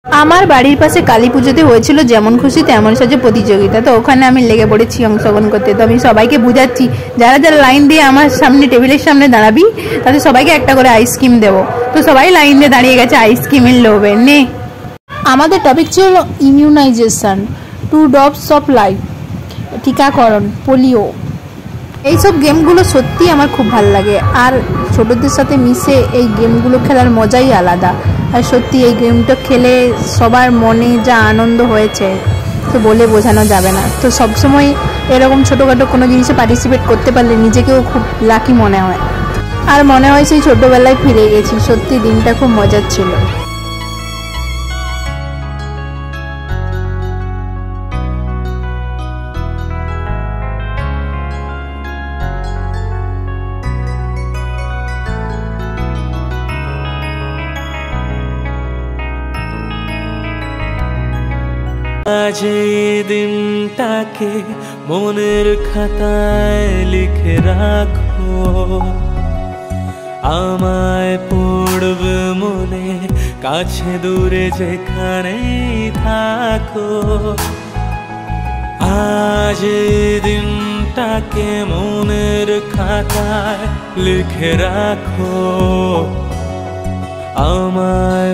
আমার বাড়ির পাশে কালী পুজোতে হয়েছিল যেমন খুশি তেমন সাজে প্রতিযোগিতা। তো ওখানে আমি লেগে পড়েছি অংশগ্রহণ করতে। তো আমি সবাইকে বুঝাচ্ছি যারা যারা লাইন দিয়ে আমার সামনে টেবিলের সামনে দাঁড়াবি তাদের সবাইকে একটা করে আইসক্রিম দেবো। তো সবাই লাইন দিয়ে দাঁড়িয়ে গেছে আইসক্রিমের লোভে। নে আমাদের টপিক ছিল ইমিউনাইজেশন, 2 ড্রপস অফ লাইফ, টিকাকরণ, পোলিও। এইসব গেমগুলো সত্যি আমার খুব ভালো লাগে, আর ছোটদের সাথে মিশে এই গেমগুলো খেলার মজাই আলাদা। আর সত্যি এই গেমটা খেলে সবার মনে যা আনন্দ হয়েছে তো বলে বোঝানো যাবে না। তো সবসময় এরকম ছোটোখাটো কোনো জিনিসে পার্টিসিপেট করতে পারলে নিজেকেও খুব লাকি মনে হয়, আর মনে হয় সেই ছোটোবেলায় ফিরে গেছি। সত্যি দিনটা খুব মজার ছিল। আজ এই দিনটাকে মনের খাতায় লিখে রাখো, আমায় পড়বে মনে কাছে দূরে যেখানেই থাকো। আজ এই দিনটাকে মনের খাতায় লিখে রাখো, আমায়